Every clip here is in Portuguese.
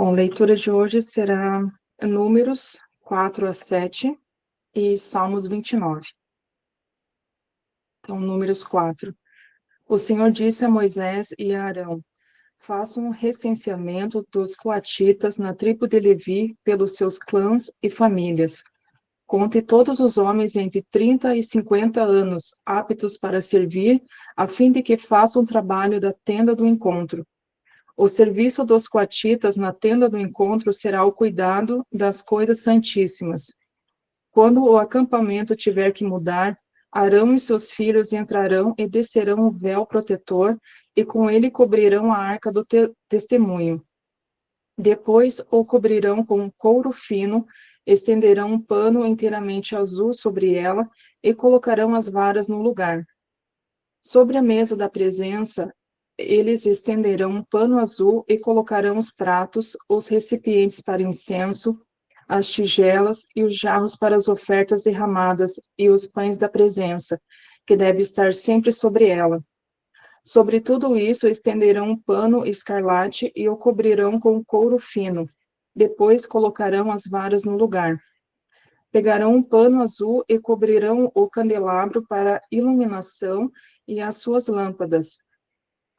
Bom, a leitura de hoje será Números 4 a 7 e Salmos 29. Então, Números 4. O Senhor disse a Moisés e a Arão: façam um recenseamento dos coatitas na tribo de Levi pelos seus clãs e famílias. Conte todos os homens entre 30 e 50 anos, aptos para servir, a fim de que façam o trabalho da tenda do encontro. O serviço dos coatitas na tenda do encontro será o cuidado das coisas santíssimas. Quando o acampamento tiver que mudar, Arão e seus filhos entrarão e descerão o véu protetor, e com ele cobrirão a arca do testemunho. Depois o cobrirão com um couro fino, estenderão um pano inteiramente azul sobre ela e colocarão as varas no lugar. Sobre a mesa da presença, eles estenderão um pano azul e colocarão os pratos, os recipientes para incenso, as tigelas e os jarros para as ofertas derramadas e os pães da presença, que deve estar sempre sobre ela. Sobre tudo isso estenderão um pano escarlate e o cobrirão com couro fino. Depois colocarão as varas no lugar. Pegarão um pano azul e cobrirão o candelabro para iluminação e as suas lâmpadas,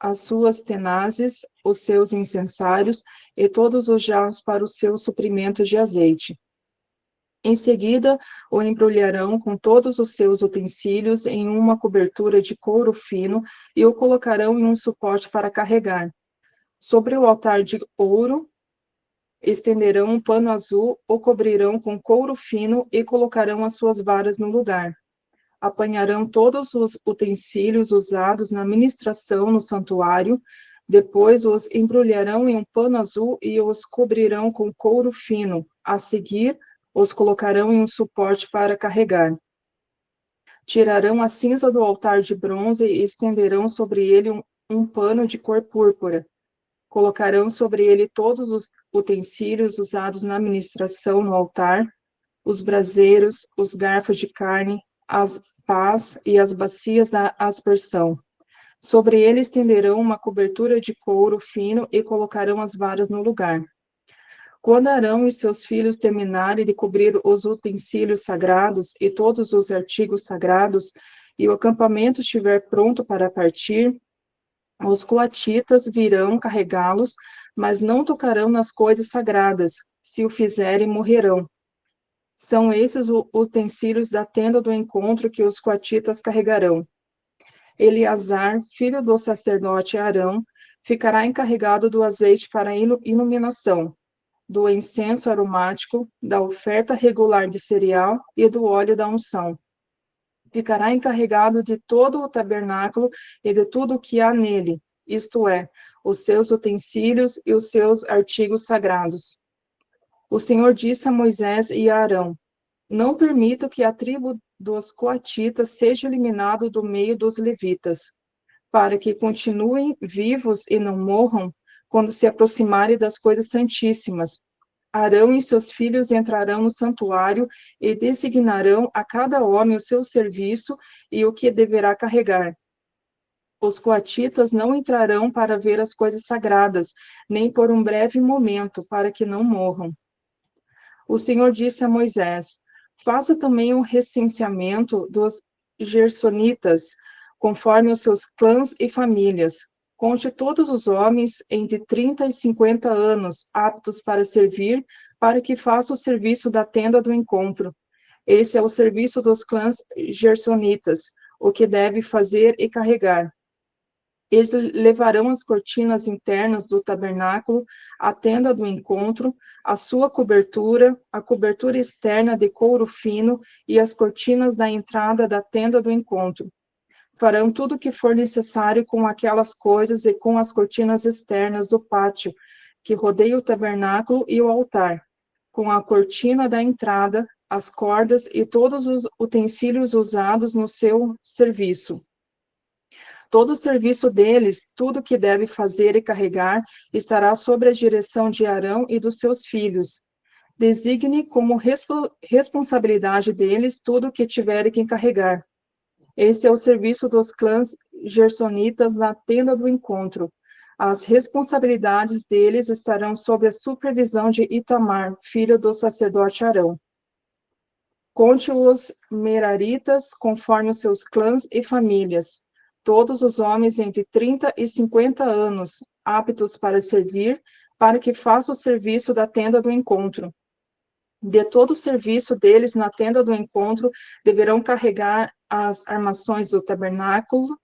as suas tenazes, os seus incensários e todos os jarros para o seu suprimento de azeite. Em seguida, o embrulharão com todos os seus utensílios em uma cobertura de couro fino e o colocarão em um suporte para carregar. Sobre o altar de ouro, estenderão um pano azul, o cobrirão com couro fino e colocarão as suas varas no lugar. Apanharão todos os utensílios usados na ministração no santuário, depois os embrulharão em um pano azul e os cobrirão com couro fino. A seguir, os colocarão em um suporte para carregar. Tirarão a cinza do altar de bronze e estenderão sobre ele um pano de cor púrpura. Colocarão sobre ele todos os utensílios usados na ministração no altar, os braseiros, os garfos de carne, as pás e as bacias da aspersão. Sobre ele estenderão uma cobertura de couro fino e colocarão as varas no lugar. Quando Arão e seus filhos terminarem de cobrir os utensílios sagrados e todos os artigos sagrados, e o acampamento estiver pronto para partir, os coatitas virão carregá-los, mas não tocarão nas coisas sagradas. Se o fizerem, morrerão. São esses os utensílios da tenda do encontro que os coatitas carregarão. Eleazar, filho do sacerdote Arão, ficará encarregado do azeite para a iluminação, do incenso aromático, da oferta regular de cereal e do óleo da unção. Ficará encarregado de todo o tabernáculo e de tudo o que há nele, isto é, os seus utensílios e os seus artigos sagrados. O Senhor disse a Moisés e a Arão: não permito que a tribo dos coatitas seja eliminada do meio dos levitas, para que continuem vivos e não morram quando se aproximarem das coisas santíssimas. Arão e seus filhos entrarão no santuário e designarão a cada homem o seu serviço e o que deverá carregar. Os coatitas não entrarão para ver as coisas sagradas, nem por um breve momento, para que não morram. O Senhor disse a Moisés: faça também um recenseamento dos gersonitas, conforme os seus clãs e famílias. Conte todos os homens entre 30 e 50 anos, aptos para servir, para que faça o serviço da tenda do encontro. Esse é o serviço dos clãs gersonitas, o que deve fazer e carregar. Eles levarão as cortinas internas do tabernáculo, a tenda do encontro, a sua cobertura, a cobertura externa de couro fino e as cortinas da entrada da tenda do encontro. Farão tudo o que for necessário com aquelas coisas e com as cortinas externas do pátio, que rodeia o tabernáculo e o altar, com a cortina da entrada, as cordas e todos os utensílios usados no seu serviço. Todo o serviço deles, tudo que deve fazer e carregar, estará sob a direção de Arão e dos seus filhos. Designe como responsabilidade deles tudo o que tiverem que carregar. Esse é o serviço dos clãs gersonitas na tenda do encontro. As responsabilidades deles estarão sob a supervisão de Itamar, filho do sacerdote Arão. Conte os Meraritas conforme os seus clãs e famílias, todos os homens entre 30 e 50 anos, aptos para servir, para que faça o serviço da tenda do encontro. De todo o serviço deles na tenda do encontro, deverão carregar as armações do tabernáculo,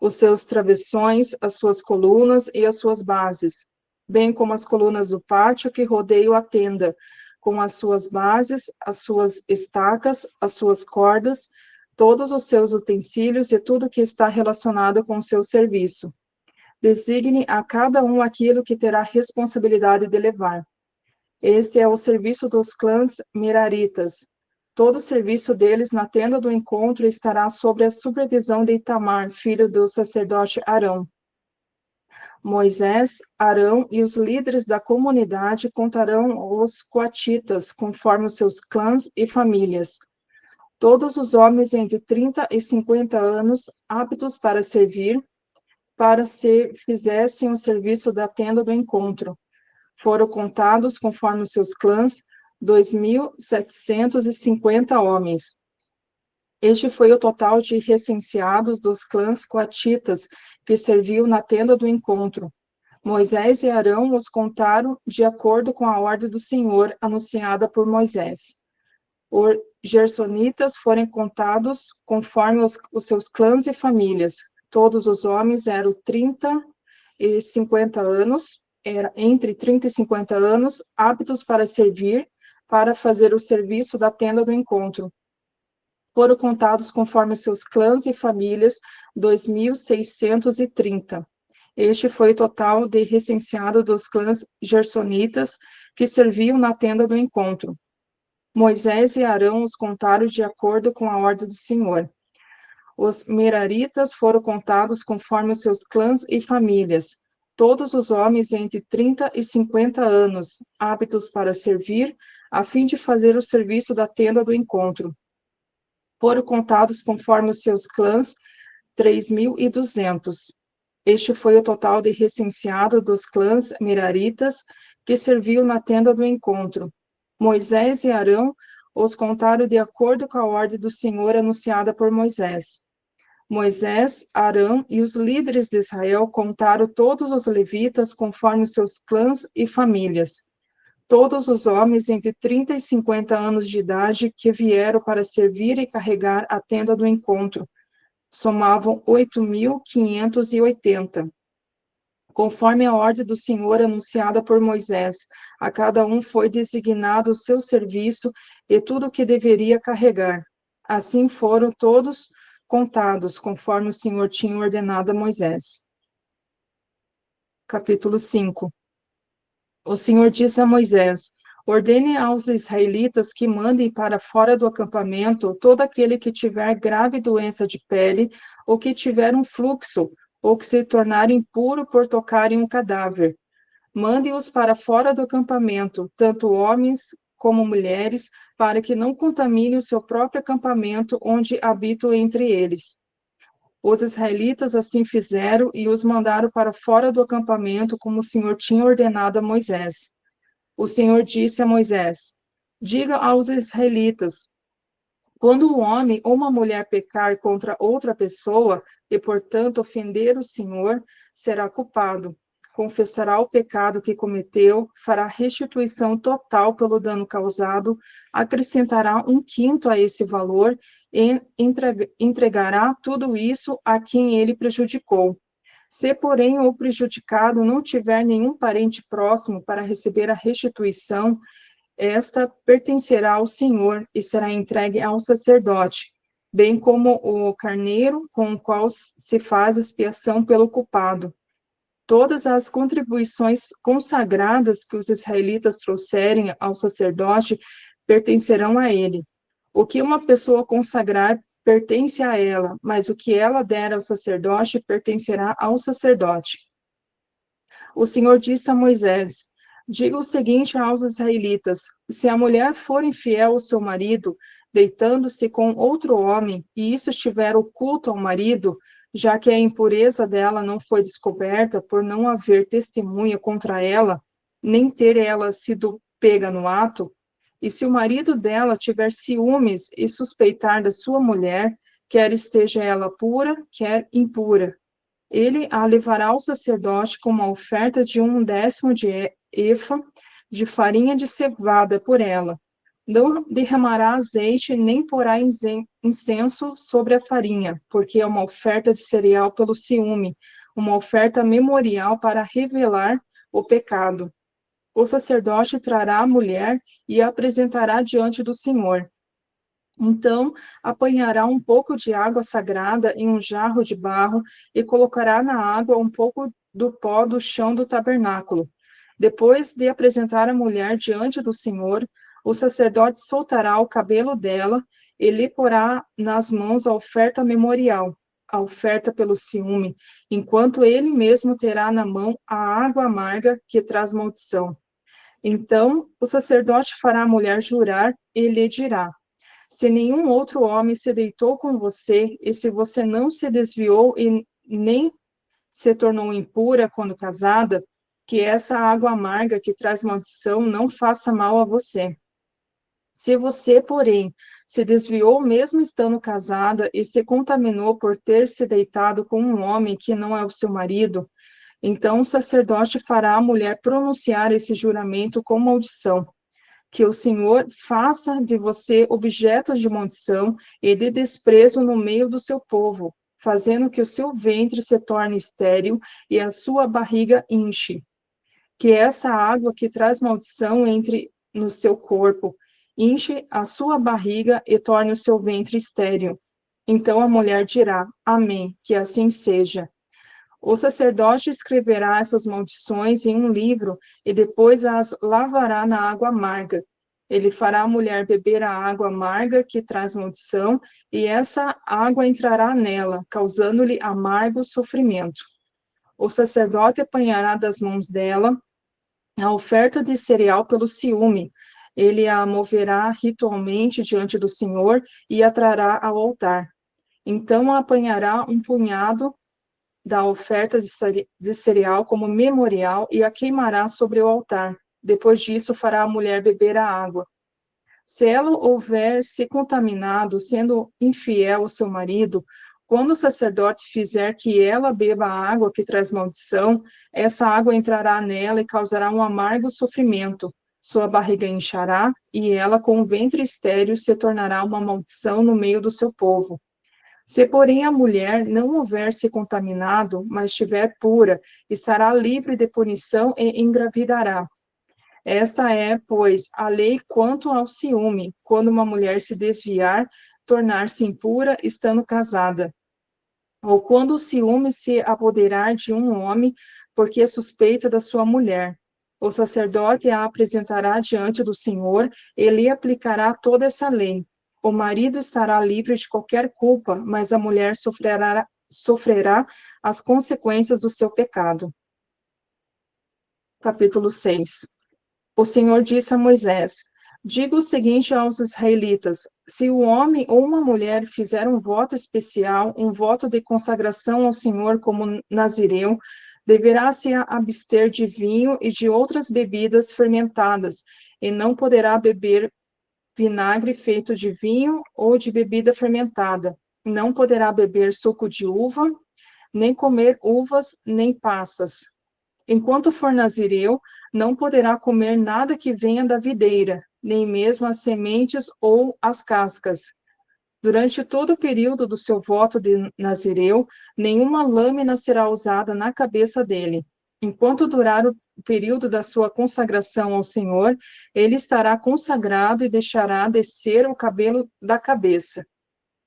os seus travessões, as suas colunas e as suas bases, bem como as colunas do pátio que rodeiam a tenda, com as suas bases, as suas estacas, as suas cordas, todos os seus utensílios e tudo que está relacionado com o seu serviço. Designe a cada um aquilo que terá responsabilidade de levar. Esse é o serviço dos clãs Meraritas. Todo o serviço deles na tenda do encontro estará sob a supervisão de Itamar, filho do sacerdote Arão. Moisés, Arão e os líderes da comunidade contarão os coatitas, conforme os seus clãs e famílias. Todos os homens entre 30 e 50 anos, aptos para servir, para se fizessem o serviço da tenda do encontro. Foram contados, conforme os seus clãs, 2.750 homens. Este foi o total de recenseados dos clãs coatitas que serviam na tenda do encontro. Moisés e Arão os contaram de acordo com a ordem do Senhor anunciada por Moisés. Os gersonitas foram contados conforme os seus clãs e famílias. Todos os homens eram 30 e 50 anos, entre 30 e 50 anos, aptos para servir, para fazer o serviço da tenda do encontro. Foram contados conforme seus clãs e famílias, 2.630. Este foi o total de recenseado dos clãs gersonitas que serviam na tenda do encontro. Moisés e Arão os contaram de acordo com a ordem do Senhor. Os Meraritas foram contados conforme os seus clãs e famílias, todos os homens entre 30 e 50 anos, aptos para servir, a fim de fazer o serviço da tenda do encontro. Foram contados conforme os seus clãs, 3.200. Este foi o total de recenseado dos clãs Meraritas que serviam na tenda do encontro. Moisés e Arão os contaram de acordo com a ordem do Senhor anunciada por Moisés. Moisés, Arão e os líderes de Israel contaram todos os levitas conforme os seus clãs e famílias. Todos os homens entre 30 e 50 anos de idade que vieram para servir e carregar a tenda do encontro somavam 8.580. Conforme a ordem do Senhor anunciada por Moisés, a cada um foi designado o seu serviço e tudo o que deveria carregar. Assim foram todos contados, conforme o Senhor tinha ordenado a Moisés. Capítulo 5. O Senhor disse a Moisés: ordene aos israelitas que mandem para fora do acampamento todo aquele que tiver grave doença de pele, ou que tiver um fluxo, ou que se tornar impuro por tocar em um cadáver. Mande-os para fora do acampamento, tanto homens como mulheres, para que não contamine o seu próprio acampamento onde habito entre eles. Os israelitas assim fizeram e os mandaram para fora do acampamento, como o Senhor tinha ordenado a Moisés. O Senhor disse a Moisés: diga aos israelitas: quando um homem ou uma mulher pecar contra outra pessoa e, portanto, ofender o Senhor, será culpado. Confessará o pecado que cometeu, fará restituição total pelo dano causado, acrescentará 1/5 a esse valor e entregará tudo isso a quem ele prejudicou. Se, porém, o prejudicado não tiver nenhum parente próximo para receber a restituição, esta pertencerá ao Senhor e será entregue ao sacerdote, bem como o carneiro com o qual se faz expiação pelo culpado. Todas as contribuições consagradas que os israelitas trouxerem ao sacerdote pertencerão a ele. O que uma pessoa consagrar pertence a ela, mas o que ela der ao sacerdote pertencerá ao sacerdote. O Senhor disse a Moisés: diga o seguinte aos israelitas: se a mulher for infiel ao seu marido, deitando-se com outro homem, e isso estiver oculto ao marido, já que a impureza dela não foi descoberta por não haver testemunha contra ela, nem ter ela sido pega no ato, e se o marido dela tiver ciúmes e suspeitar da sua mulher, quer esteja ela pura, quer impura, ele a levará ao sacerdote com uma oferta de 1/10 de efa de farinha de cevada por ela. Não derramará azeite, nem porá incenso sobre a farinha, porque é uma oferta de cereal pelo ciúme, uma oferta memorial para revelar o pecado. O sacerdote trará a mulher e a apresentará diante do Senhor. Então, apanhará um pouco de água sagrada em um jarro de barro e colocará na água um pouco do pó do chão do tabernáculo. Depois de apresentar a mulher diante do Senhor, o sacerdote soltará o cabelo dela e lhe porá nas mãos a oferta memorial, a oferta pelo ciúme, enquanto ele mesmo terá na mão a água amarga que traz maldição. Então, o sacerdote fará a mulher jurar e lhe dirá: se nenhum outro homem se deitou com você, e se você não se desviou e nem se tornou impura quando casada, que essa água amarga que traz maldição não faça mal a você. Se você, porém, se desviou mesmo estando casada e se contaminou por ter se deitado com um homem que não é o seu marido, então o sacerdote fará a mulher pronunciar esse juramento com maldição: que o Senhor faça de você objeto de maldição e de desprezo no meio do seu povo, fazendo que o seu ventre se torne estéril e a sua barriga inche. Que essa água que traz maldição entre no seu corpo, inche a sua barriga e torne o seu ventre estéril. Então a mulher dirá: Amém, que assim seja. O sacerdote escreverá essas maldições em um livro e depois as lavará na água amarga. Ele fará a mulher beber a água amarga que traz maldição, e essa água entrará nela, causando-lhe amargo sofrimento. O sacerdote apanhará das mãos dela a oferta de cereal pelo ciúme. Ele a moverá ritualmente diante do Senhor e a trará ao altar. Então apanhará um punhado da oferta de cereal como memorial e a queimará sobre o altar. Depois disso, fará a mulher beber a água. Se ela houver se contaminado, sendo infiel ao seu marido, quando o sacerdote fizer que ela beba a água que traz maldição, essa água entrará nela e causará um amargo sofrimento. Sua barriga inchará, e ela, com o ventre estéril, se tornará uma maldição no meio do seu povo. Se, porém, a mulher não houver se contaminado, mas estiver pura, estará livre de punição e engravidará. Esta é, pois, a lei quanto ao ciúme, quando uma mulher se desviar, tornar-se impura, estando casada, ou quando o ciúme se apoderar de um homem, porque é suspeita da sua mulher. O sacerdote a apresentará diante do Senhor, e lhe aplicará toda essa lei. O marido estará livre de qualquer culpa, mas a mulher sofrerá as consequências do seu pecado. Capítulo 6. O Senhor disse a Moisés: diga o seguinte aos israelitas: se o homem ou uma mulher fizer um voto especial, um voto de consagração ao Senhor como nazireu, deverá se abster de vinho e de outras bebidas fermentadas, e não poderá beber vinagre feito de vinho ou de bebida fermentada. Não poderá beber suco de uva, nem comer uvas, nem passas. Enquanto for nazireu, não poderá comer nada que venha da videira, nem mesmo as sementes ou as cascas. Durante todo o período do seu voto de nazireu, nenhuma lâmina será usada na cabeça dele. Enquanto durar o período da sua consagração ao Senhor, ele estará consagrado e deixará descer o cabelo da cabeça.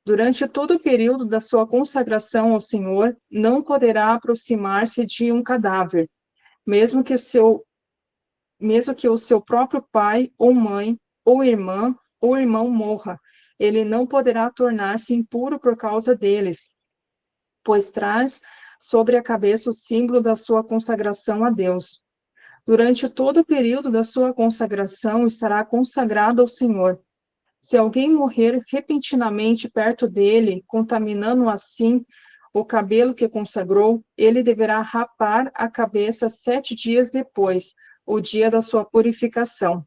Durante todo o período da sua consagração ao Senhor, não poderá aproximar-se de um cadáver, mesmo que o seu próprio pai ou mãe, ou irmã ou irmão morra, ele não poderá tornar-se impuro por causa deles, pois traz sobre a cabeça o símbolo da sua consagração a Deus. Durante todo o período da sua consagração, estará consagrado ao Senhor. Se alguém morrer repentinamente perto dele, contaminando assim o cabelo que consagrou, ele deverá rapar a cabeça 7 dias depois, o dia da sua purificação.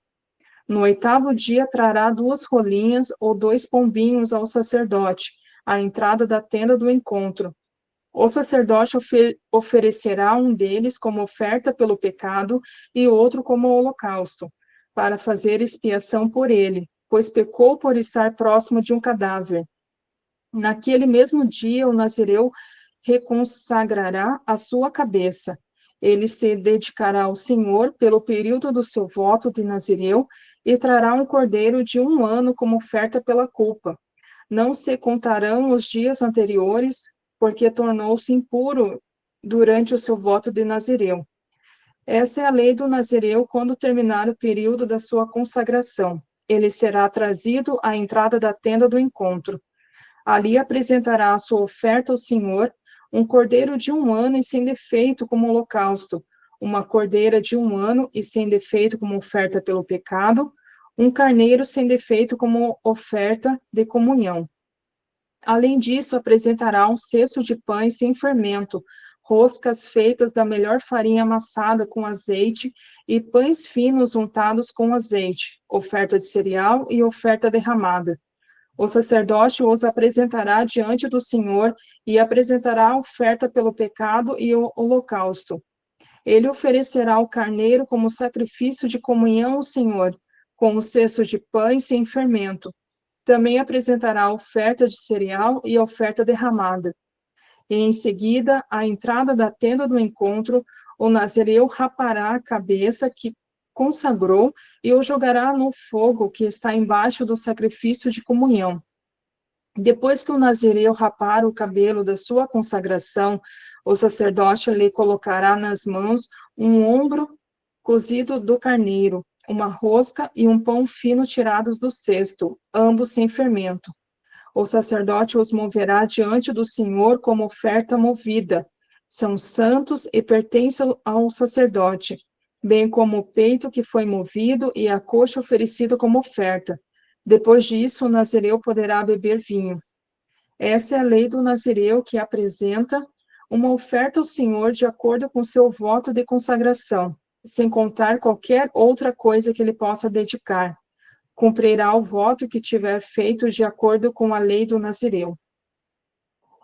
No 8º dia, trará 2 rolinhas ou 2 pombinhos ao sacerdote, à entrada da tenda do encontro. O sacerdote oferecerá um deles como oferta pelo pecado e outro como holocausto, para fazer expiação por ele, pois pecou por estar próximo de um cadáver. Naquele mesmo dia, o nazireu reconsagrará a sua cabeça. Ele se dedicará ao Senhor pelo período do seu voto de nazireu e trará um cordeiro de 1 ano como oferta pela culpa. Não se contarão os dias anteriores, porque tornou-se impuro durante o seu voto de nazireu. Essa é a lei do nazireu quando terminar o período da sua consagração. Ele será trazido à entrada da tenda do encontro. Ali apresentará a sua oferta ao Senhor, um cordeiro de 1 ano e sem defeito como holocausto, uma cordeira de 1 ano e sem defeito como oferta pelo pecado, um carneiro sem defeito como oferta de comunhão. Além disso, apresentará um cesto de pães sem fermento, roscas feitas da melhor farinha amassada com azeite e pães finos untados com azeite, oferta de cereal e oferta derramada. O sacerdote os apresentará diante do Senhor e apresentará a oferta pelo pecado e o holocausto. Ele oferecerá o carneiro como sacrifício de comunhão ao Senhor, com o cesto de pães sem fermento. Também apresentará a oferta de cereal e a oferta derramada. E em seguida, à entrada da tenda do encontro, o nazireu rapará a cabeça que consagrou e o jogará no fogo que está embaixo do sacrifício de comunhão. Depois que o nazireu rapar o cabelo da sua consagração, o sacerdote lhe colocará nas mãos um ombro cozido do carneiro, uma rosca e um pão fino tirados do cesto, ambos sem fermento. O sacerdote os moverá diante do Senhor como oferta movida. São santos e pertencem ao sacerdote, bem como o peito que foi movido e a coxa oferecida como oferta. Depois disso, o nazireu poderá beber vinho. Essa é a lei do nazireu que apresenta uma oferta ao Senhor de acordo com seu voto de consagração, sem contar qualquer outra coisa que ele possa dedicar. Cumprirá o voto que tiver feito de acordo com a lei do nazireu.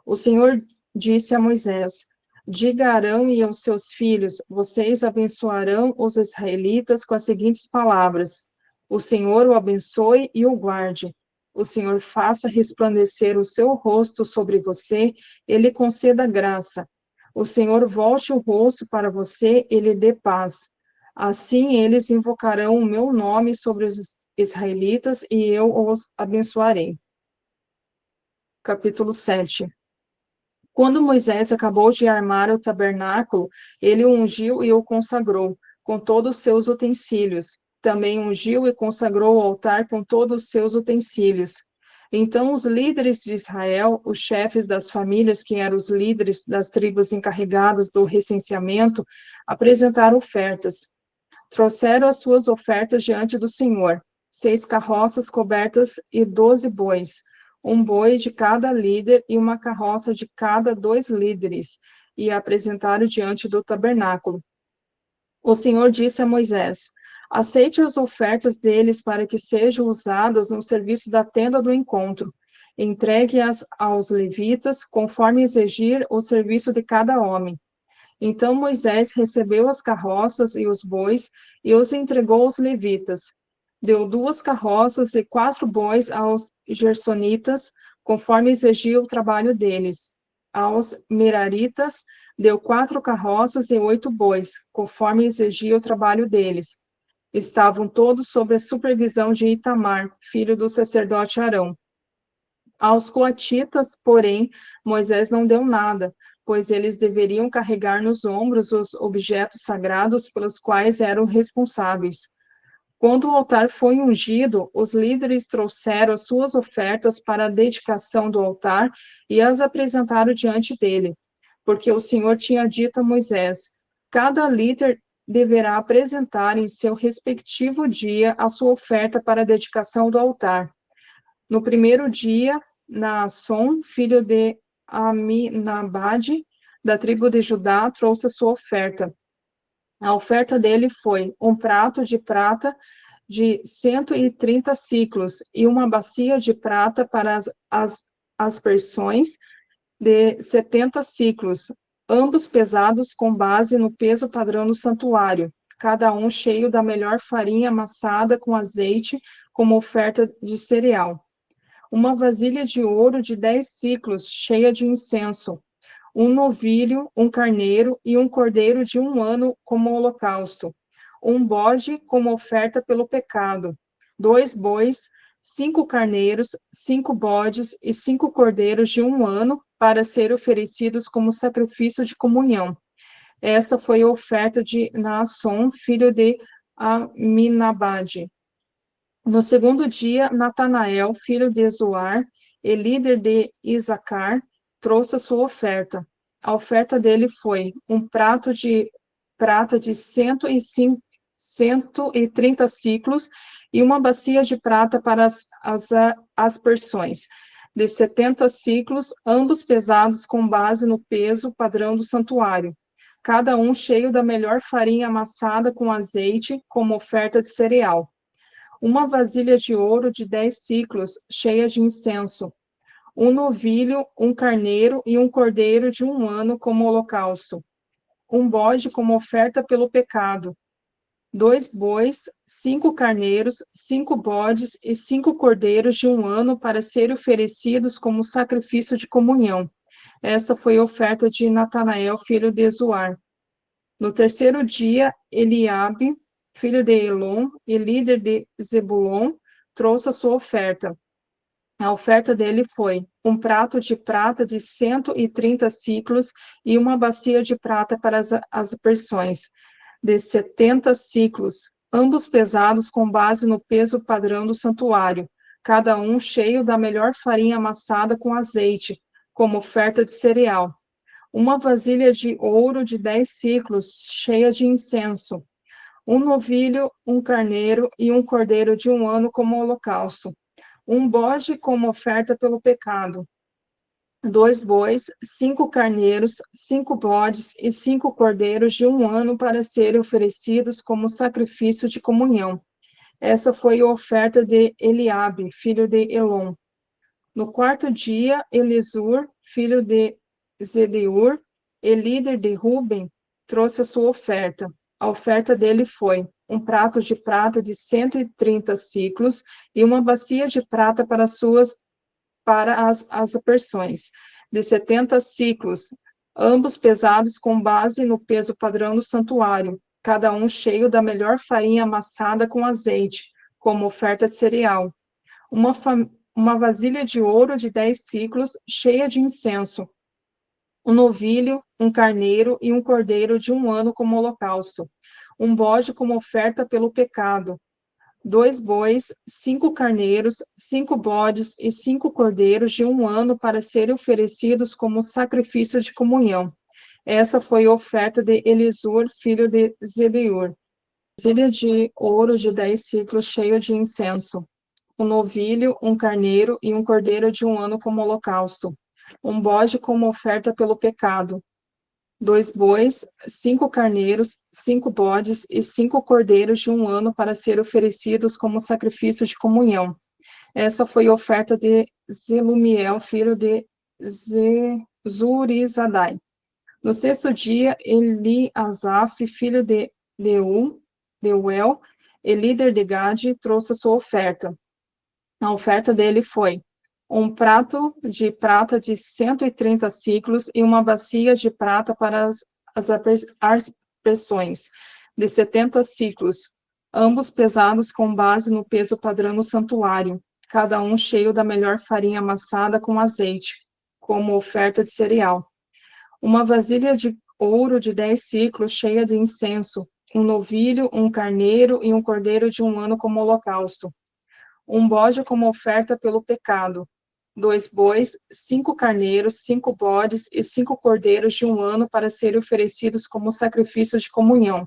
O Senhor disse a Moisés: diga a Arão e aos seus filhos: vocês abençoarão os israelitas com as seguintes palavras: o Senhor o abençoe e o guarde. O Senhor faça resplandecer o seu rosto sobre você e lhe conceda graça. O Senhor volte o rosto para você e lhe dê paz. Assim eles invocarão o meu nome sobre os israelitas e eu os abençoarei. Capítulo 7. Quando Moisés acabou de armar o tabernáculo, ele o ungiu e o consagrou, com todos os seus utensílios. Também ungiu e consagrou o altar com todos os seus utensílios. Então os líderes de Israel, os chefes das famílias, que eram os líderes das tribos encarregadas do recenseamento, apresentaram ofertas. Trouxeram as suas ofertas diante do Senhor: 6 carroças cobertas e 12 bois, um boi de cada líder e uma carroça de cada 2 líderes, e a apresentaram diante do tabernáculo. O Senhor disse a Moisés: aceite as ofertas deles para que sejam usadas no serviço da tenda do encontro. Entregue-as aos levitas, conforme exigir o serviço de cada homem. Então Moisés recebeu as carroças e os bois e os entregou aos levitas. Deu 2 carroças e 4 bois aos gersonitas, conforme exigia o trabalho deles. Aos meraritas, deu 4 carroças e 8 bois, conforme exigia o trabalho deles. Estavam todos sob a supervisão de Itamar, filho do sacerdote Arão. Aos coatitas, porém, Moisés não deu nada, pois eles deveriam carregar nos ombros os objetos sagrados pelos quais eram responsáveis. Quando o altar foi ungido, os líderes trouxeram as suas ofertas para a dedicação do altar e as apresentaram diante dele, porque o Senhor tinha dito a Moisés: cada líder deverá apresentar em seu respectivo dia a sua oferta para a dedicação do altar. No primeiro dia, Naasson, filho de Aminabade, da tribo de Judá, trouxe a sua oferta. A oferta dele foi um prato de prata de 130 ciclos e uma bacia de prata para as aspersões de 70 ciclos, ambos pesados com base no peso padrão do santuário, cada um cheio da melhor farinha amassada com azeite como oferta de cereal. Uma vasilha de ouro de 10 ciclos, cheia de incenso, um novilho, um carneiro e um cordeiro de 1 ano como holocausto, um bode como oferta pelo pecado, 2 bois, 5 carneiros, 5 bodes e 5 cordeiros de 1 ano para serem oferecidos como sacrifício de comunhão. Essa foi a oferta de Naasson, filho de Aminabade. No segundo dia, Natanael, filho de Zoar, e líder de Isacar, trouxe a sua oferta. A oferta dele foi um prato de prata de 130 ciclos e uma bacia de prata para as aspersões, de 70 ciclos, ambos pesados com base no peso padrão do santuário, cada um cheio da melhor farinha amassada com azeite, como oferta de cereal. Uma vasilha de ouro de 10 ciclos, cheia de incenso, um novilho, um carneiro e um cordeiro de 1 ano como holocausto, um bode como oferta pelo pecado, 2 bois, 5 carneiros, 5 bodes e 5 cordeiros de 1 ano para serem oferecidos como sacrifício de comunhão. Essa foi a oferta de Natanael, filho de Zoar. No terceiro dia, Eliabe, filho de Elon e líder de Zebulon, trouxe a sua oferta. A oferta dele foi um prato de prata de 130 ciclos e uma bacia de prata para as aspersões, de 70 ciclos, ambos pesados com base no peso padrão do santuário, cada um cheio da melhor farinha amassada com azeite, como oferta de cereal. Uma vasilha de ouro de 10 ciclos, cheia de incenso, um novilho, um carneiro e um cordeiro de 1 ano como holocausto, um bode como oferta pelo pecado, 2 bois, 5 carneiros, 5 bodes e 5 cordeiros de 1 ano para serem oferecidos como sacrifício de comunhão. Essa foi a oferta de Eliabe, filho de Elon. No quarto dia, Elisur, filho de Zedeur, e líder de Ruben, trouxe a sua oferta. A oferta dele foi um prato de prata de 130 ciclos e uma bacia de prata para as aspersões, de 70 ciclos, ambos pesados com base no peso padrão do santuário, cada um cheio da melhor farinha amassada com azeite, como oferta de cereal. Uma vasilha de ouro de 10 ciclos, cheia de incenso, um novilho, um carneiro e um cordeiro de 1 ano como holocausto, um bode como oferta pelo pecado, 2 bois, 5 carneiros, 5 bodes e 5 cordeiros de 1 ano para serem oferecidos como sacrifício de comunhão. Essa foi a oferta de Elisur, filho de Zebeur. Vasilha de ouro de 10 ciclos, cheio de incenso, um novilho, um carneiro e um cordeiro de 1 ano como holocausto, um bode como oferta pelo pecado, 2 bois, 5 carneiros, 5 bodes e 5 cordeiros de 1 ano para serem oferecidos como sacrifício de comunhão. Essa foi a oferta de Zelumiel, filho de Zurizadai. No sexto dia, Eliasaf, filho de Deuel, e líder de Gade, trouxe a sua oferta. A oferta dele foi um prato de prata de 130 ciclos e uma bacia de prata para as aspersões, de 70 ciclos, ambos pesados com base no peso padrão do santuário, cada um cheio da melhor farinha amassada com azeite, como oferta de cereal. Uma vasilha de ouro de 10 ciclos, cheia de incenso, um novilho, um carneiro e um cordeiro de 1 ano como holocausto, um bode como oferta pelo pecado, 2 bois, 5 carneiros, 5 bodes e 5 cordeiros de 1 ano para serem oferecidos como sacrifício de comunhão.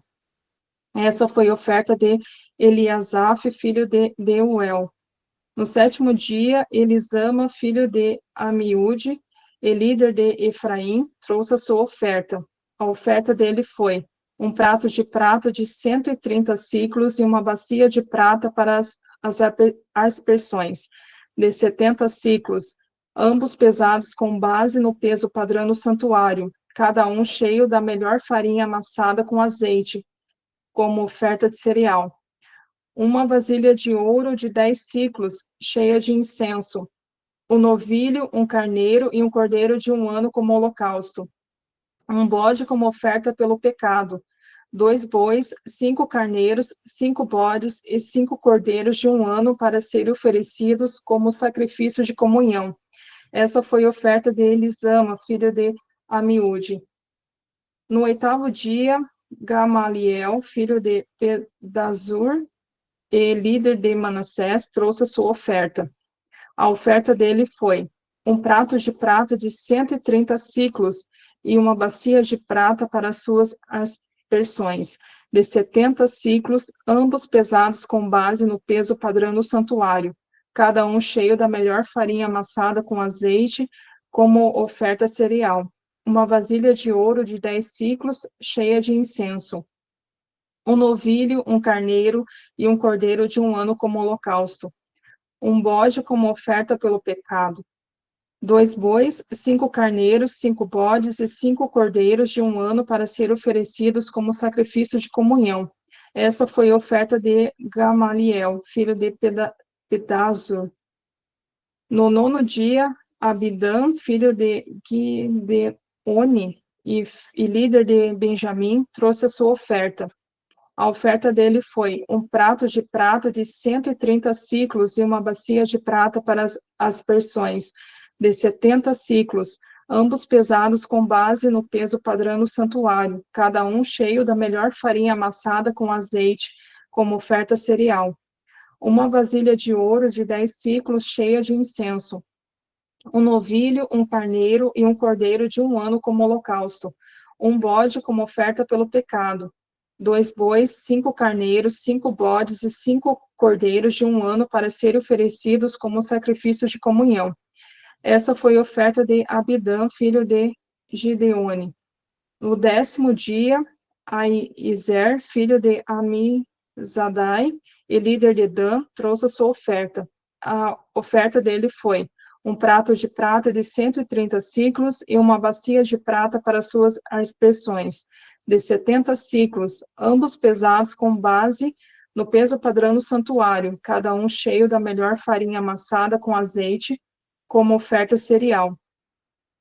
Essa foi a oferta de Eliasaf, filho de Deuel. No sétimo dia, Elisama, filho de Amiúde, e líder de Efraim, trouxe a sua oferta. A oferta dele foi um prato de prata de 130 siclos e uma bacia de prata para as aspersões, de 70 siclos, ambos pesados com base no peso padrão do santuário, cada um cheio da melhor farinha amassada com azeite, como oferta de cereal. Uma vasilha de ouro de 10 siclos, cheia de incenso, um novilho, um carneiro e um cordeiro de 1 ano como holocausto, um bode como oferta pelo pecado, 2 bois, 5 carneiros, 5 bodes e 5 cordeiros de 1 ano para serem oferecidos como sacrifício de comunhão. Essa foi a oferta de Elisama, filho de Amiúde. No 8º dia, Gamaliel, filho de Pedazur e líder de Manassés, trouxe a sua oferta. A oferta dele foi um prato de prata de 130 siclos e uma bacia de prata para suas aspersões, de 70 siclos, ambos pesados com base no peso padrão do santuário, cada um cheio da melhor farinha amassada com azeite, como oferta cereal. Uma vasilha de ouro de 10 siclos, cheia de incenso. Um novilho, um carneiro e um cordeiro de 1 ano como holocausto. Um bode como oferta pelo pecado. 2 bois, 5 carneiros, 5 bodes e 5 cordeiros de 1 ano para ser oferecidos como sacrifício de comunhão. Essa foi a oferta de Gamaliel, filho de Pedazur. No 9º dia, Abidã, filho de Gideoni e líder de Benjamim, trouxe a sua oferta. A oferta dele foi um prato de prata de 130 siclos e uma bacia de prata para as aspersões, de 70 siclos, ambos pesados com base no peso padrão do santuário, cada um cheio da melhor farinha amassada com azeite, como oferta cereal. Uma vasilha de ouro de 10 siclos cheia de incenso. Um novilho, um carneiro e um cordeiro de 1 ano como holocausto. Um bode como oferta pelo pecado. 2 bois, 5 carneiros, 5 bodes e 5 cordeiros de 1 ano para serem oferecidos como sacrifício de comunhão. Essa foi a oferta de Abidã, filho de Gideone. No 10º dia, Aizer, filho de Amizadai e líder de Dan, trouxe a sua oferta. A oferta dele foi um prato de prata de 130 siclos e uma bacia de prata para suas aspersões, de 70 siclos, ambos pesados com base no peso padrão do santuário, cada um cheio da melhor farinha amassada com azeite, como oferta cereal.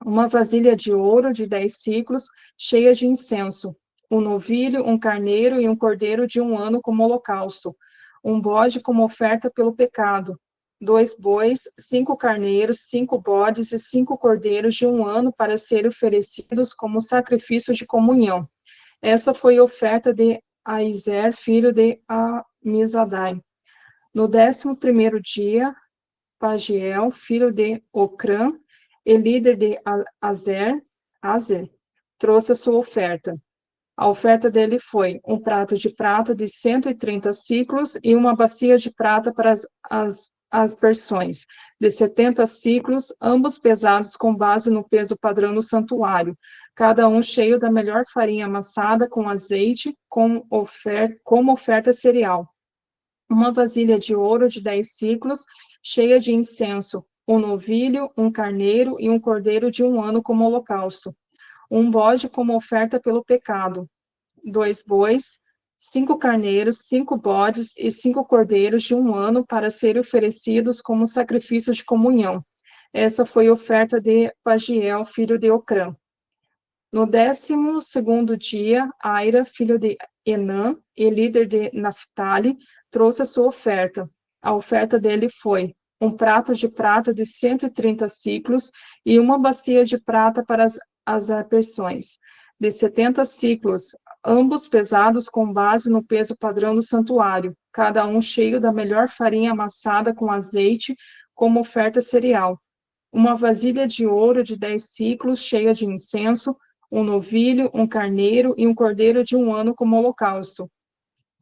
Uma vasilha de ouro de 10 siclos, cheia de incenso. Um novilho, um carneiro e um cordeiro de 1 ano como holocausto. Um bode como oferta pelo pecado. 2 bois, 5 carneiros, 5 bodes e 5 cordeiros de 1 ano para serem oferecidos como sacrifício de comunhão. Essa foi a oferta de Aizer, filho de Amizadai. No 11º dia, Pagiel, filho de Ocrã, e líder de Azer, trouxe a sua oferta. A oferta dele foi um prato de prata de 130 siclos e uma bacia de prata para as aspersões, de 70 siclos, ambos pesados com base no peso padrão do santuário, cada um cheio da melhor farinha amassada com azeite, como oferta cereal. Uma vasilha de ouro de 10 siclos, cheia de incenso, um novilho, um carneiro e um cordeiro de 1 ano como holocausto. Um bode como oferta pelo pecado. 2 bois, 5 carneiros, 5 bodes e 5 cordeiros de 1 ano para serem oferecidos como sacrifício de comunhão. Essa foi a oferta de Pagiel, filho de Ocrã. No 12º dia, Aira, filho de Enã e líder de Naphtali, trouxe a sua oferta. A oferta dele foi um prato de prata de 130 siclos e uma bacia de prata para as aspersões, de 70 siclos, ambos pesados com base no peso padrão do santuário, cada um cheio da melhor farinha amassada com azeite, como oferta cereal. Uma vasilha de ouro de 10 siclos, cheia de incenso, um novilho, um carneiro e um cordeiro de 1 ano como holocausto.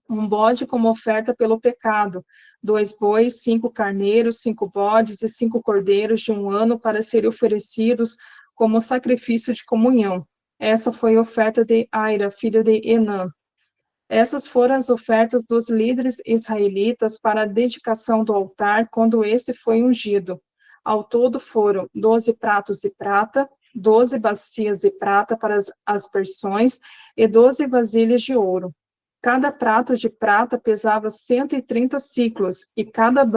Um bode como oferta pelo pecado, 2 bois, 5 carneiros, 5 bodes e 5 cordeiros de 1 ano para serem oferecidos como sacrifício de comunhão. Essa foi a oferta de Aira, filho de Enã. Essas foram as ofertas dos líderes israelitas para a dedicação do altar quando este foi ungido. Ao todo foram 12 pratos de prata, 12 bacias de prata para as aspersões e 12 vasilhas de ouro. Cada prato de prata pesava 130 ciclos e cada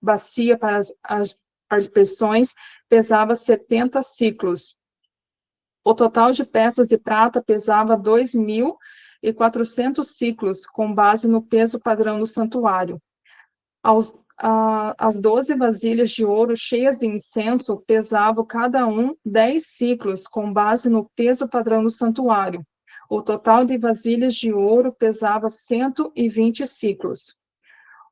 bacia para as aspersões pesava 70 ciclos. O total de peças de prata pesava 2.400 ciclos, com base no peso padrão do santuário. As 12 vasilhas de ouro cheias de incenso pesavam cada um 10 ciclos, com base no peso padrão do santuário. O total de vasilhas de ouro pesava 120 ciclos.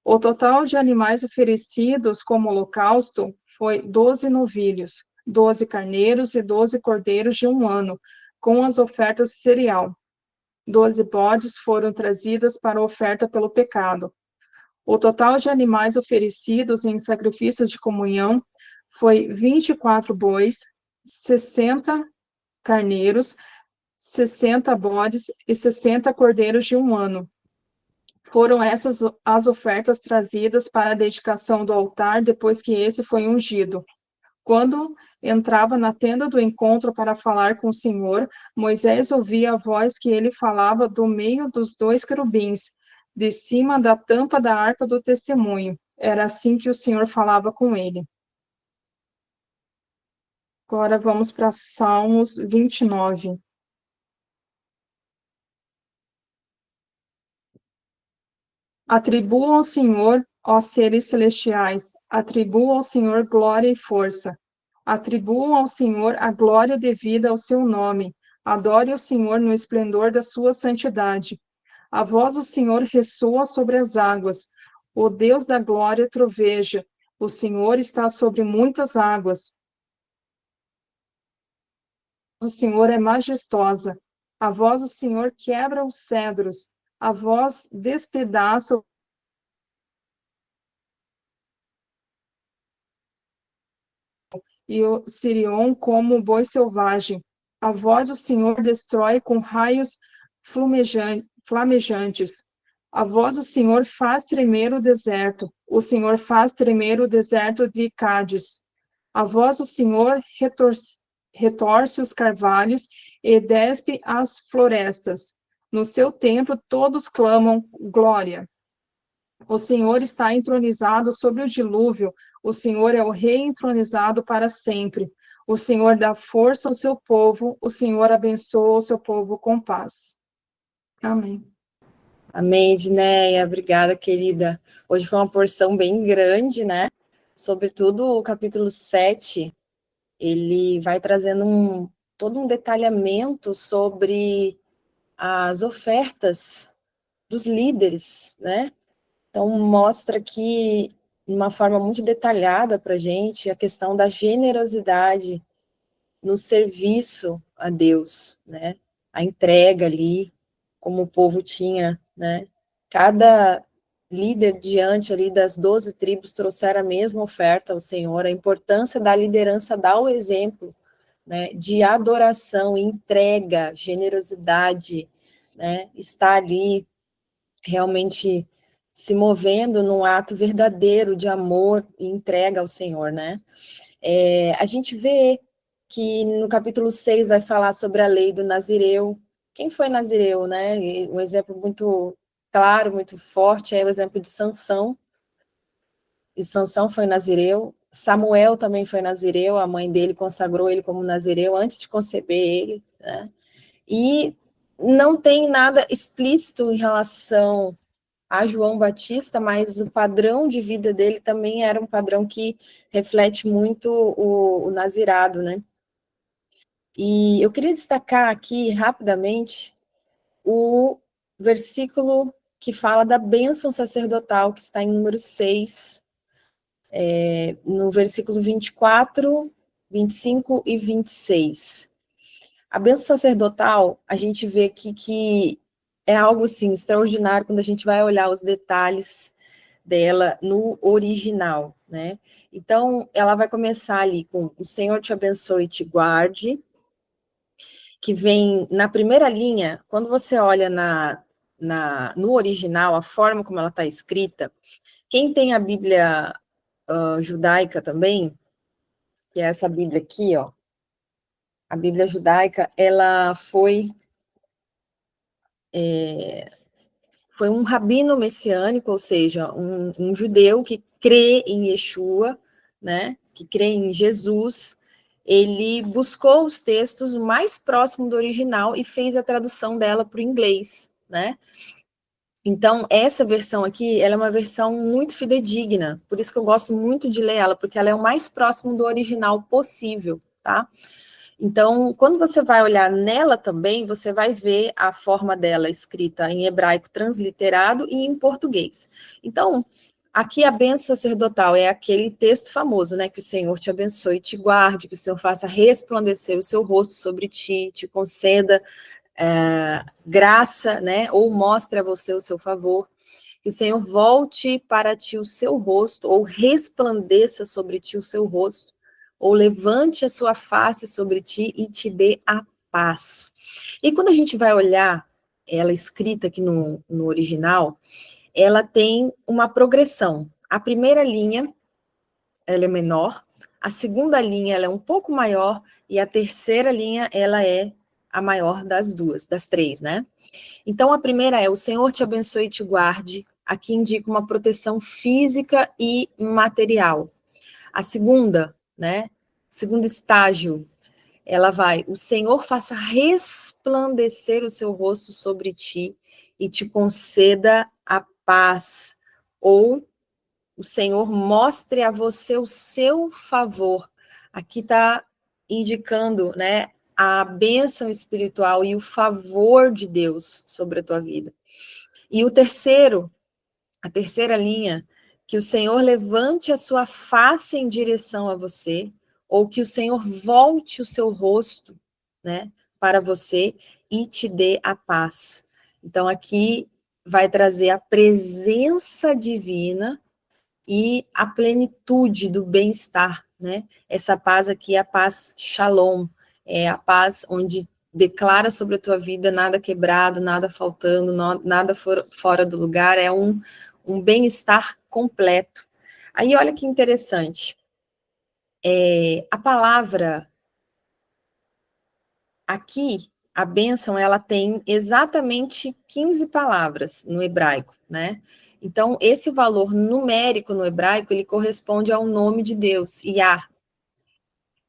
O total de animais oferecidos como holocausto foi 12 novilhos, 12 carneiros e 12 cordeiros de 1 ano, com as ofertas de cereal. 12 bodes foram trazidas para a oferta pelo pecado. O total de animais oferecidos em sacrifícios de comunhão foi 24 bois, 60 carneiros, 60 bodes e 60 cordeiros de 1 ano. Foram essas as ofertas trazidas para a dedicação do altar depois que esse foi ungido. Quando entrava na tenda do encontro para falar com o Senhor, Moisés ouvia a voz que ele falava do meio dos 2 querubins, de cima da tampa da arca do testemunho. Era assim que o Senhor falava com ele. Agora vamos para Salmos 29. Atribua ao Senhor, ó seres celestiais, atribua ao Senhor glória e força. Atribuam ao Senhor a glória devida ao seu nome. Adore o Senhor no esplendor da sua santidade. A voz do Senhor ressoa sobre as águas. O Deus da glória troveja. O Senhor está sobre muitas águas. O Senhor é majestosa. A voz do Senhor quebra os cedros. A voz despedaça e o Sirion como boi selvagem. A voz do Senhor destrói com raios flamejantes. A voz do Senhor faz tremer o deserto. O Senhor faz tremer o deserto de Cádiz. A voz do Senhor retorce os carvalhos e despe as florestas. No seu templo todos clamam glória. O Senhor está entronizado sobre o dilúvio, o Senhor é o rei entronizado para sempre. O Senhor dá força ao seu povo, o Senhor abençoa o seu povo com paz. Amém. Amém, Edneia, obrigada, querida. Hoje foi uma porção bem grande, né? Sobretudo o capítulo 7, ele vai trazendo todo um detalhamento sobre as ofertas dos líderes, né? Então, mostra aqui, de uma forma muito detalhada para a gente, a questão da generosidade no serviço a Deus, né? A entrega ali, como o povo tinha, né? Cada líder diante ali das 12 tribos trouxeram a mesma oferta ao Senhor, a importância da liderança dar o exemplo, né? De adoração, entrega, generosidade, né? Está ali realmente se movendo num ato verdadeiro de amor e entrega ao Senhor, né? A gente vê que no capítulo 6 vai falar sobre a lei do Nazireu. Quem foi Nazireu, né? E um exemplo muito claro, muito forte, é o exemplo de Sansão. E Sansão foi Nazireu. Samuel também foi Nazireu, a mãe dele consagrou ele como Nazireu antes de conceber ele, né? E não tem nada explícito em relação a João Batista, mas o padrão de vida dele também era um padrão que reflete muito o nazirado, né? E eu queria destacar aqui, rapidamente, o versículo que fala da bênção sacerdotal, que está em número 6, no versículo 24, 25 e 26. A bênção sacerdotal, a gente vê aqui que é algo, assim, extraordinário quando a gente vai olhar os detalhes, dela no original, né? Então, ela vai começar ali com o Senhor te abençoe e te guarde, que vem na primeira linha, quando você olha no original, a forma como ela está escrita, quem tem a Bíblia judaica também, que é essa Bíblia aqui, ó, a Bíblia judaica, ela foi um rabino messiânico, ou seja, um judeu que crê em Yeshua, né, que crê em Jesus. Ele buscou os textos mais próximos do original e fez a tradução dela para o inglês, né? Então, essa versão aqui, ela é uma versão muito fidedigna, por isso que eu gosto muito de ler ela, porque ela é o mais próximo do original possível, tá? Então, quando você vai olhar nela também, você vai ver a forma dela escrita em hebraico transliterado e em português. Então, aqui a bênção sacerdotal é aquele texto famoso, né? Que o Senhor te abençoe e te guarde, que o Senhor faça resplandecer o seu rosto sobre ti, te conceda graça, né? Ou mostre a você o seu favor. Que o Senhor volte para ti o seu rosto, ou resplandeça sobre ti o seu rosto, ou levante a sua face sobre ti e te dê a paz. E quando a gente vai olhar ela escrita aqui no original, ela tem uma progressão. A primeira linha, ela é menor, a segunda linha, ela é um pouco maior, e a terceira linha, ela é a maior das três, né? Então, a primeira é: o Senhor te abençoe e te guarde. Aqui indica uma proteção física e material. A segunda, né? Segundo estágio, ela vai: o Senhor faça resplandecer o seu rosto sobre ti e te conceda a paz. Ou o Senhor mostre a você o seu favor. Aqui está indicando, né, a bênção espiritual e o favor de Deus sobre a tua vida. E a terceira linha, que o Senhor levante a sua face em direção a você, ou que o Senhor volte o seu rosto, né, para você e te dê a paz. Então, aqui vai trazer a presença divina e a plenitude do bem-estar, né? Essa paz aqui é a paz shalom, é a paz onde declara sobre a tua vida nada quebrado, nada faltando, nada fora do lugar, é um bem-estar completo. Aí olha que interessante, a palavra aqui, a bênção, ela tem exatamente 15 palavras no hebraico, né? Então, esse valor numérico no hebraico, ele corresponde ao nome de Deus, Yah.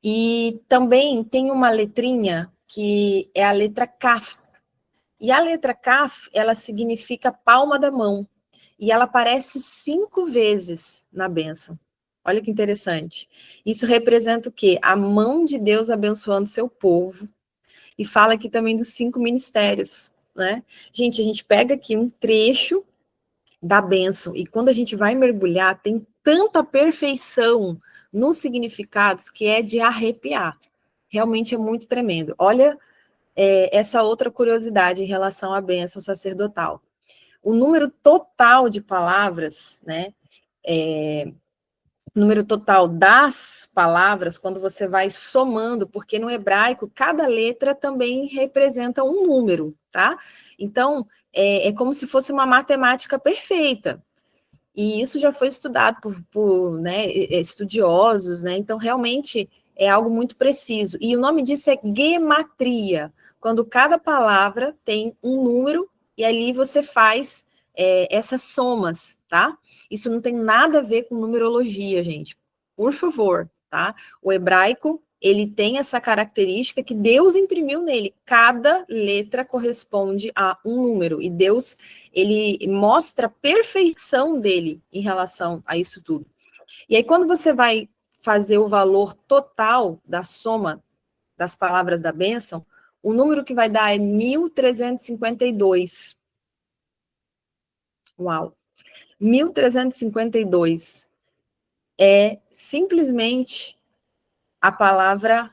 E também tem uma letrinha que é a letra Kaf. E a letra Kaf, ela significa palma da mão. E ela aparece 5 vezes na bênção. Olha que interessante. Isso representa o quê? A mão de Deus abençoando seu povo. E fala aqui também dos 5 ministérios, né? Gente, a gente pega aqui um trecho da bênção, e quando a gente vai mergulhar, tem tanta perfeição nos significados que é de arrepiar. Realmente é muito tremendo. Olha essa outra curiosidade em relação à bênção sacerdotal. O número total de palavras, né? O número total das palavras, quando você vai somando, porque no hebraico, cada letra também representa um número, tá? Então, é como se fosse uma matemática perfeita. E isso já foi estudado por né, estudiosos, né? Então, realmente, é algo muito preciso. E o nome disso é gematria, quando cada palavra tem um número, e ali você faz essas somas, tá? Isso não tem nada a ver com numerologia, gente. Por favor, tá? O hebraico, ele tem essa característica que Deus imprimiu nele. Cada letra corresponde a um número. E Deus, ele mostra a perfeição dele em relação a isso tudo. E aí, quando você vai fazer o valor total da soma das palavras da bênção, o número que vai dar é 1352. Uau! 1352 é simplesmente a palavra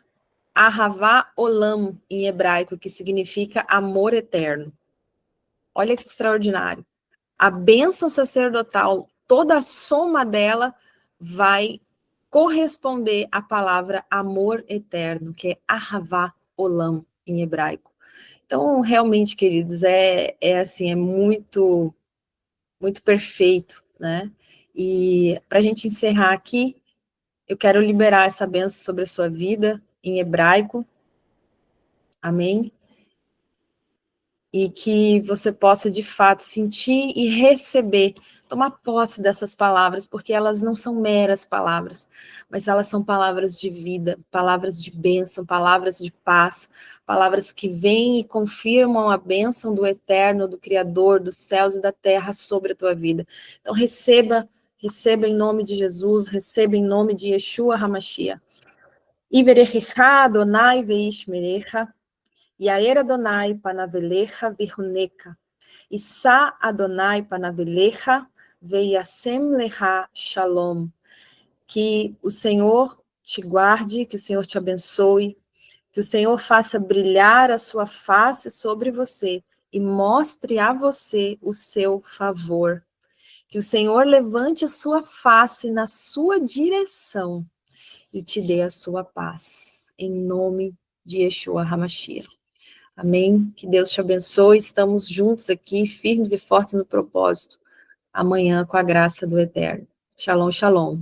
Ahavá Olam, em hebraico, que significa amor eterno. Olha que extraordinário. A bênção sacerdotal toda a soma dela vai corresponder à palavra amor eterno, que é Ahavá Olam, em hebraico. Então, realmente, queridos, assim, é muito, muito perfeito, né? E para a gente encerrar aqui, eu quero liberar essa bênção sobre a sua vida, em hebraico. Amém? E que você possa, de fato, sentir e receber, tomar posse dessas palavras, porque elas não são meras palavras, mas elas são palavras de vida, palavras de bênção, palavras de paz, palavras que vêm e confirmam a bênção do Eterno, do Criador, dos céus e da terra sobre a tua vida. Então, receba em nome de Jesus, receba em nome de Yeshua HaMashiach. Iverechecha Adonai veishmerecha, Yair Adonai panavelecha viruneka, Issa Adonai panavelecha veiasem lecha shalom. Que o Senhor te guarde, que o Senhor te abençoe, que o Senhor faça brilhar a sua face sobre você e mostre a você o seu favor. Que o Senhor levante a sua face na sua direção e te dê a sua paz. Em nome de Yeshua HaMashiach. Amém? Que Deus te abençoe. Estamos juntos aqui, firmes e fortes no propósito. Amanhã, com a graça do Eterno. Shalom, shalom.